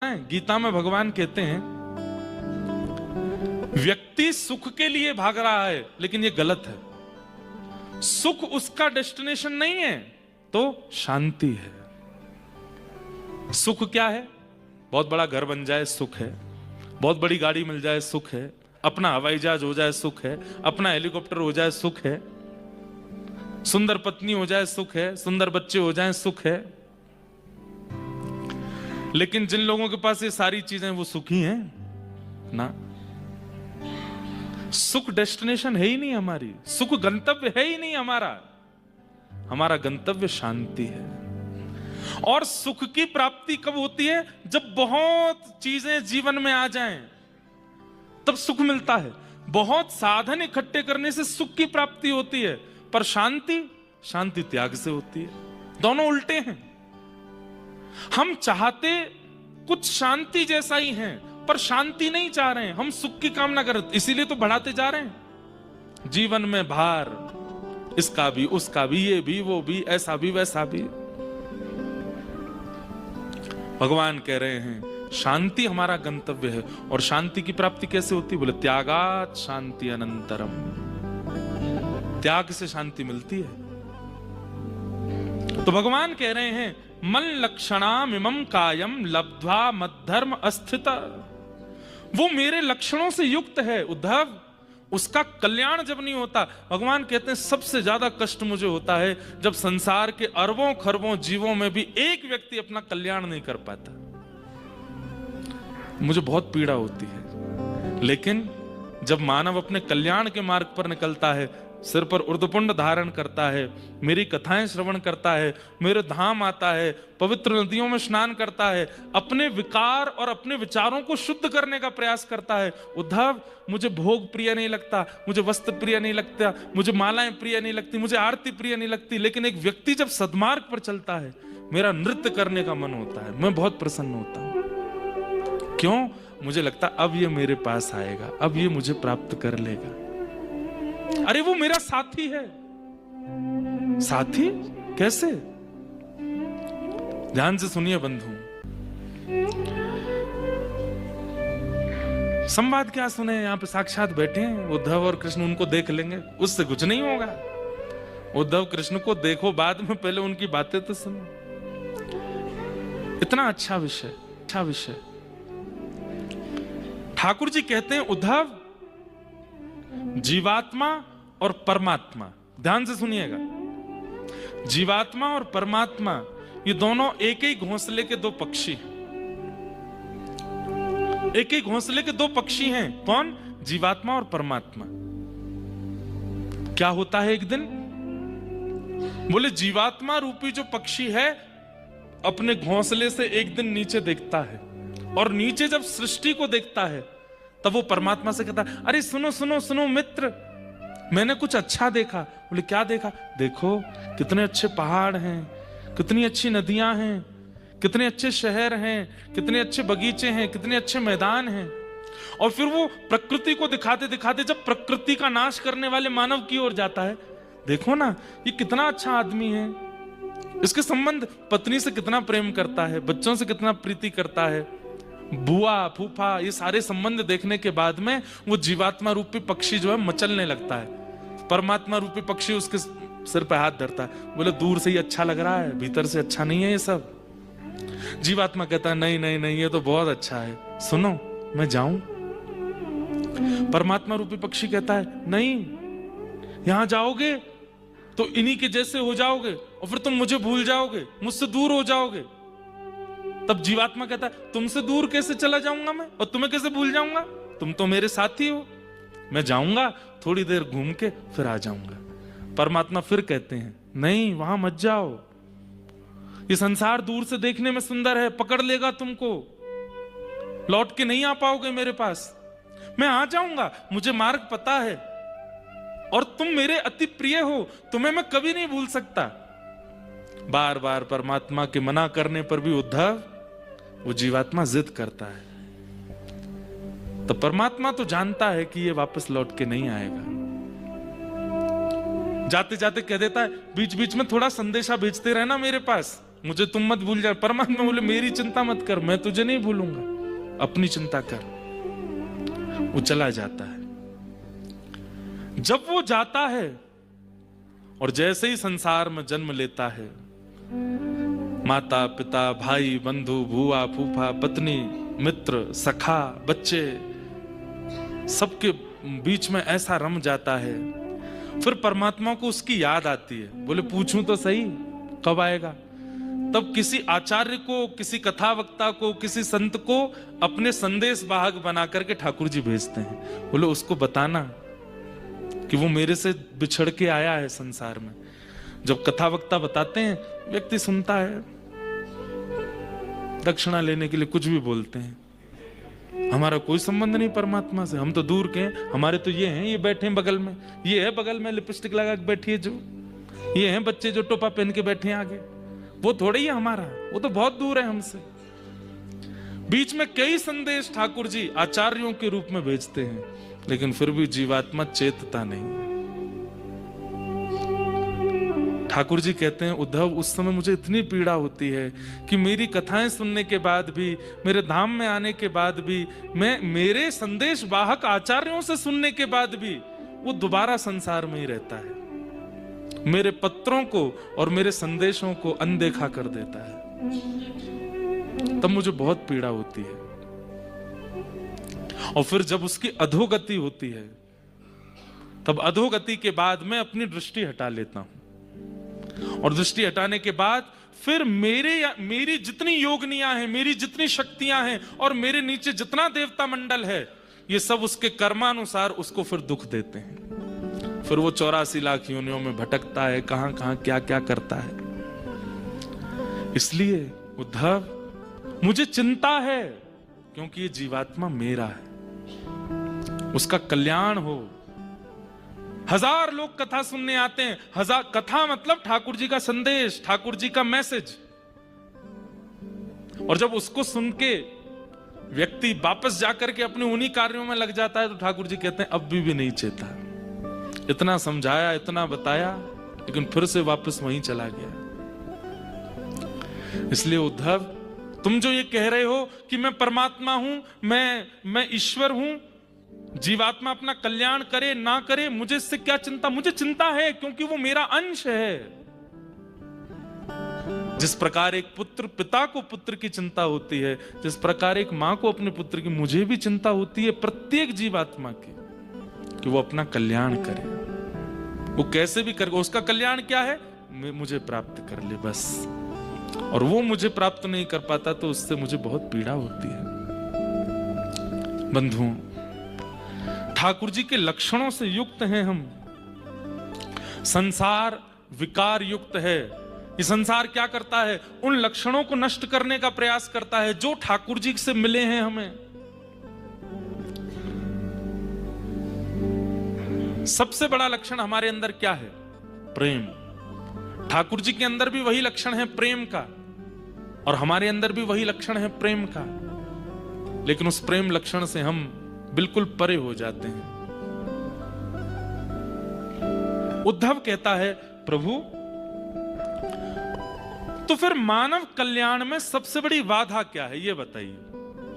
गीता में भगवान कहते हैं व्यक्ति सुख के लिए भाग रहा है, लेकिन ये गलत है। सुख उसका डेस्टिनेशन नहीं है, तो शांति है। सुख क्या है? बहुत बड़ा घर बन जाए सुख है, बहुत बड़ी गाड़ी मिल जाए सुख है, अपना हवाई जहाज हो जाए सुख है, अपना हेलीकॉप्टर हो जाए सुख है, सुंदर पत्नी हो जाए सुख है, सुंदर बच्चे हो जाए सुख है। लेकिन जिन लोगों के पास ये सारी चीजें वो सुखी हैं ना। सुख डेस्टिनेशन है ही नहीं हमारी, सुख गंतव्य है ही नहीं हमारा। हमारा गंतव्य शांति है। और सुख की प्राप्ति कब होती है? जब बहुत चीजें जीवन में आ जाएं, तब सुख मिलता है। बहुत साधन इकट्ठे करने से सुख की प्राप्ति होती है, पर शांति त्याग से होती है। दोनों उल्टे हैं। हम चाहते कुछ शांति जैसा ही हैं, पर शांति नहीं चाह रहे हैं, हम सुख की कामना कर रहे हैं, इसीलिए तो बढ़ाते जा रहे हैं। जीवन में भार, इसका भी उसका भी, ये भी वो भी, ऐसा भी वैसा भी। भगवान कह रहे हैं शांति हमारा गंतव्य है। और शांति की प्राप्ति कैसे होती? बोले त्यागात शांति अनंतरम। त्याग से शांति मिलती है। तो भगवान कह रहे हैं मन लक्षणाम इमं कायम लब्ध्वा मद्धर्म अस्थित। वो मेरे लक्षणों से युक्त है उद्धव, उसका कल्याण जब नहीं होता। भगवान कहते हैं सबसे ज्यादा कष्ट मुझे होता है जब संसार के अरबों खरबों जीवों में भी एक व्यक्ति अपना कल्याण नहीं कर पाता। मुझे बहुत पीड़ा होती है। लेकिन जब मानव अपने कल्याण के मार्ग पर निकलता है, सिर पर उर्ध्वपुंड धारण करता है, मेरी कथाएं श्रवण करता है, मेरे धाम आता है, पवित्र नदियों में स्नान करता है, अपने विकार और अपने विचारों को शुद्ध करने का प्रयास करता है। उद्धव, मुझे भोग प्रिय नहीं लगता, मुझे वस्त्र प्रिय नहीं लगता, मुझे मालाएं प्रिय नहीं लगती, मुझे आरती प्रिय नहीं लगती, लेकिन एक व्यक्ति जब सद्मार्ग पर चलता है, मेरा नृत्य करने का मन होता है, मैं बहुत प्रसन्न होता हूं। क्यों? मुझे लगता अब ये मेरे पास आएगा, अब ये मुझे प्राप्त कर लेगा। अरे वो मेरा साथी है। साथी कैसे? ध्यान से सुनिए बंधु। संवाद क्या सुने? यहां पे साक्षात बैठे हैं उद्धव और कृष्ण, उनको देख लेंगे, उससे कुछ नहीं होगा। उद्धव कृष्ण को देखो बाद में, पहले उनकी बातें तो सुनो। इतना अच्छा विषय, अच्छा विषय। ठाकुर जी कहते हैं उद्धव, जीवात्मा और परमात्मा, ध्यान से सुनिएगा, जीवात्मा और परमात्मा ये दोनों एक ही घोंसले के दो पक्षी हैं। एक ही घोंसले के दो पक्षी हैं। कौन? जीवात्मा और परमात्मा। क्या होता है एक दिन? बोले जीवात्मा रूपी जो पक्षी है अपने घोंसले से एक दिन नीचे देखता है, और नीचे जब सृष्टि को देखता है तब वो परमात्मा से कहता है, अरे सुनो सुनो सुनो मित्र, मैंने कुछ अच्छा देखा। बोले क्या देखा? देखो कितने अच्छे पहाड़ हैं, कितनी अच्छी नदियां हैं, कितने अच्छे शहर हैं, कितने अच्छे बगीचे हैं, कितने अच्छे मैदान हैं। और फिर वो प्रकृति को दिखाते दिखाते जब प्रकृति का नाश करने वाले मानव की ओर जाता है, देखो ना ये कितना अच्छा आदमी है, इसके संबंध पत्नी से कितना प्रेम करता है, बच्चों से कितना प्रीति करता है, बुआ फूफा, ये सारे संबंध देखने के बाद में वो जीवात्मा रूपी पक्षी जो है मचलने लगता है। परमात्मा रूपी पक्षी उसके सिर पे हाथ धरता है, बोले दूर से ही अच्छा लग रहा है, भीतर से अच्छा नहीं है ये सब। जीवात्मा कहता है नहीं नहीं नहीं, ये तो बहुत अच्छा है, सुनो मैं जाऊं। परमात्मा रूपी पक्षी कहता है नहीं, यहां जाओगे तो इन्हीं के जैसे हो जाओगे, और फिर तुम मुझे भूल जाओगे, मुझसे दूर हो जाओगे। तब जीवात्मा कहता है तुमसे दूर कैसे चला जाऊंगा मैं, और तुम्हें कैसे भूल जाऊंगा? तुम तो मेरे साथी हो, मैं जाऊंगा थोड़ी देर घूम के फिर आ जाऊंगा। परमात्मा फिर कहते हैं नहीं, वहां मत जाओ, ये संसार दूर से देखने में सुंदर है, पकड़ लेगा तुमको, लौट के नहीं आ पाओगे मेरे पास। मैं आ जाऊंगा, मुझे मार्ग पता है, और तुम मेरे अति प्रिय हो, तुम्हें मैं कभी नहीं भूल सकता। बार बार परमात्मा के मना करने पर भी उद्धव वो जीवात्मा जिद करता है। तो परमात्मा तो जानता है कि ये वापस लौट के नहीं आएगा। जाते जाते कह देता है बीच बीच में थोड़ा संदेशा भेजते रहना मेरे पास, मुझे तुम मत भूल जा। परमात्मा बोले मेरी चिंता मत कर, मैं तुझे नहीं भूलूंगा, अपनी चिंता कर। वो चला जाता है। जब वो जाता है और जैसे ही संसार में जन्म लेता है, माता पिता भाई बंधु बुआ फूफा पत्नी मित्र सखा बच्चे सबके बीच में ऐसा रम जाता है, फिर परमात्मा को उसकी याद आती है। बोले पूछूं तो सही कब आएगा? तब किसी आचार्य को, किसी कथावक्ता को, किसी संत को अपने संदेश वाहक बना करके ठाकुर जी भेजते हैं। बोले उसको बताना कि वो मेरे से बिछड़ के आया है संसार में। जब कथावक्ता बताते हैं, व्यक्ति सुनता है, दक्षिणा लेने के लिए कुछ भी बोलते हैं। हमारा कोई संबंध नहीं परमात्मा से, हम तो दूर के हैं। हमारे तो ये हैं, ये बैठे हैं बगल में, ये है बगल में लिपस्टिक लगा के बैठी है जो, ये हैं बच्चे जो टोपा पहन के बैठे हैं आगे, वो थोड़े ही है हमारा, वो तो बहुत दूर है हमसे। बीच में कई संदेश ठाकुर जी आचार्यों के रूप में भेजते हैं, लेकिन फिर भी जीवात्मा चेतता नहीं। ठाकुर जी कहते हैं, उद्धव उस समय मुझे इतनी पीड़ा होती है कि मेरी कथाएं सुनने के बाद भी, मेरे धाम में आने के बाद भी, मैं मेरे संदेश वाहक आचार्यों से सुनने के बाद भी वो दोबारा संसार में ही रहता है, मेरे पत्रों को और मेरे संदेशों को अनदेखा कर देता है। तब मुझे बहुत पीड़ा होती है। और फिर जब उसकी अधोगति होती है, तब अधोगति के बाद मैं अपनी दृष्टि हटा लेता हूं, और दृष्टि हटाने के बाद फिर मेरी जितनी योगनियां हैं, मेरी जितनी शक्तियां हैं और मेरे नीचे जितना देवता मंडल है, ये सब उसके कर्मानुसार उसको फिर दुख देते हैं। फिर वो 84 लाख योनियों में भटकता है, कहां कहां क्या क्या करता है। इसलिए उद्धव मुझे चिंता है, क्योंकि ये जीवात्मा मेरा है, उसका कल्याण हो। 1000 लोग कथा सुनने आते हैं, 1000 कथा मतलब ठाकुर जी का संदेश, ठाकुर जी का मैसेज, और जब उसको सुन के व्यक्ति वापस जाकर के अपने उन्हीं कार्यों में लग जाता है, तो ठाकुर जी कहते हैं अब भी नहीं चेता, इतना समझाया इतना बताया, लेकिन फिर से वापस वहीं चला गया। इसलिए उद्धव तुम जो ये कह रहे हो कि मैं परमात्मा हूं, मैं ईश्वर हूं, जीवात्मा अपना कल्याण करे ना करे, मुझे इससे क्या चिंता? मुझे चिंता है क्योंकि वो मेरा अंश है। जिस प्रकार एक पुत्र पिता को पुत्र की चिंता होती है, जिस प्रकार एक मां को अपने पुत्र की, मुझे भी चिंता होती है प्रत्येक जीवात्मा की, कि वो अपना कल्याण करे। वो कैसे भी करे, उसका कल्याण क्या है? मुझे प्राप्त कर ले बस। और वो मुझे प्राप्त नहीं कर पाता तो उससे मुझे बहुत पीड़ा होती है। बंधुओं, ठाकुर जी के लक्षणों से युक्त हैं हम। संसार विकार युक्त है। ये संसार क्या करता है? उन लक्षणों को नष्ट करने का प्रयास करता है जो ठाकुर जी से मिले हैं हमें। सबसे बड़ा लक्षण हमारे अंदर क्या है? प्रेम। ठाकुर जी के अंदर भी वही लक्षण है प्रेम का, और हमारे अंदर भी वही लक्षण है प्रेम का, लेकिन उस प्रेम लक्षण से हम बिल्कुल परे हो जाते हैं। उद्धव कहता है, प्रभु तो फिर मानव कल्याण में सबसे बड़ी बाधा क्या है, ये बताइए।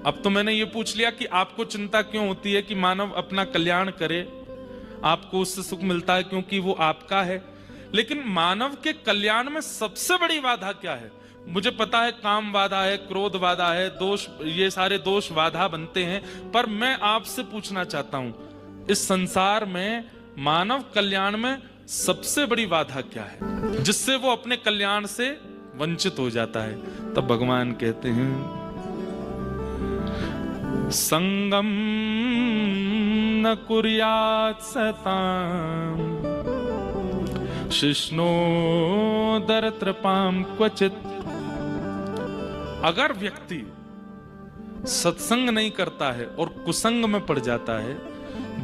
अब तो मैंने ये पूछ लिया कि आपको चिंता क्यों होती है कि मानव अपना कल्याण करे, आपको उससे सुख मिलता है क्योंकि वो आपका है, लेकिन मानव के कल्याण में सबसे बड़ी बाधा क्या है? मुझे पता है काम बाधा है, क्रोध बाधा है, दोष, ये सारे दोष बाधा बनते हैं, पर मैं आपसे पूछना चाहता हूं, इस संसार में मानव कल्याण में सबसे बड़ी बाधा क्या है जिससे वो अपने कल्याण से वंचित हो जाता है? तब भगवान कहते हैं, संगम न कुर्यात् सताम शिष्णोदर कृपाम क्वचित। अगर व्यक्ति सत्संग नहीं करता है और कुसंग में पड़ जाता है,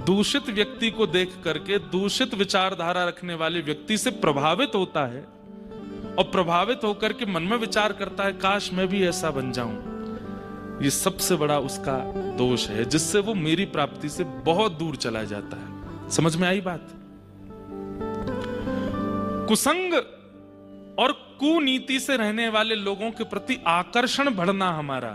दूषित व्यक्ति को देख करके, दूषित विचारधारा रखने वाले व्यक्ति से प्रभावित होता है, और प्रभावित होकर के मन में विचार करता है काश मैं भी ऐसा बन जाऊं, ये सबसे बड़ा उसका दोष है, जिससे वो मेरी प्राप्ति से बहुत दूर चला जाता है। समझ में आई बात? कुसंग और कुनीति से रहने वाले लोगों के प्रति आकर्षण बढ़ना हमारा।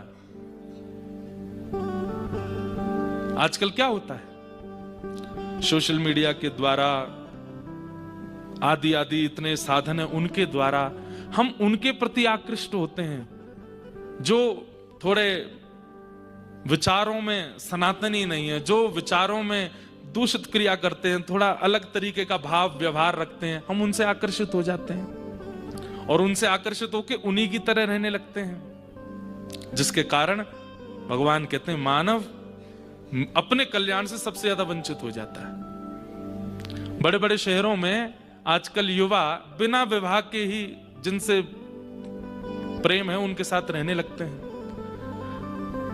आजकल क्या होता है, सोशल मीडिया के द्वारा आदि आदि इतने साधन है, उनके द्वारा हम उनके प्रति आकृष्ट होते हैं जो थोड़े विचारों में सनातनी नहीं है, जो विचारों में दूषित क्रिया करते हैं, थोड़ा अलग तरीके का भाव व्यवहार रखते हैं। हम उनसे आकर्षित हो जाते हैं और उनसे आकर्षित होकर उन्हीं की तरह रहने लगते हैं, जिसके कारण भगवान कहते हैं मानव अपने कल्याण से सबसे ज्यादा वंचित हो जाता है। बड़े बड़े शहरों में आजकल युवा बिना विवाह के ही जिनसे प्रेम है उनके साथ रहने लगते हैं।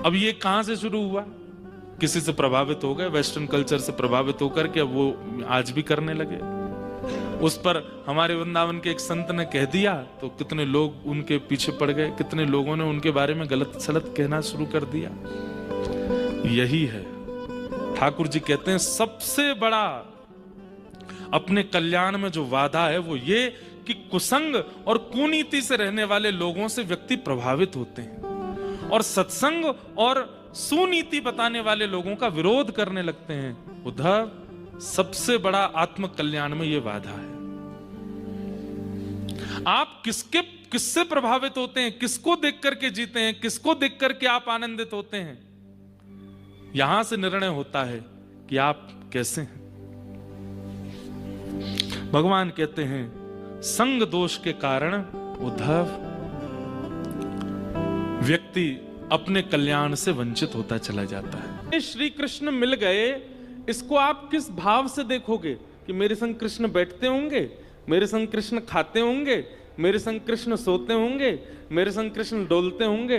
अब ये कहां से शुरू हुआ? किसी से प्रभावित हो गए, वेस्टर्न कल्चर से प्रभावित होकर के अब वो आज भी करने लगे। उस पर हमारे वृंदावन के एक संत ने कह दिया तो कितने लोग उनके पीछे पड़ गए, कितने लोगों ने उनके बारे में गलत सलत कहना शुरू कर दिया। यही है, ठाकुर जी कहते हैं सबसे बड़ा अपने कल्याण में जो वादा है वो ये कि कुसंग और कुनीति से रहने वाले लोगों से व्यक्ति प्रभावित होते हैं और सत्संग और सुनीति बताने वाले लोगों का विरोध करने लगते हैं। उद्धव, सबसे बड़ा आत्म कल्याण में यह वादा है। आप किससे प्रभावित होते हैं, किसको देख करके जीते हैं, किसको देख करके आप आनंदित होते हैं, यहां से निर्णय होता है कि आप कैसे हैं। भगवान कहते हैं संग दोष के कारण उद्धव व्यक्ति अपने कल्याण से वंचित होता चला जाता है। श्री कृष्ण मिल गए, इसको आप किस भाव से देखोगे कि मेरे संग कृष्ण बैठते होंगे, मेरे संग कृष्ण खाते होंगे, मेरे संग कृष्ण सोते होंगे, मेरे संग कृष्ण डोलते होंगे।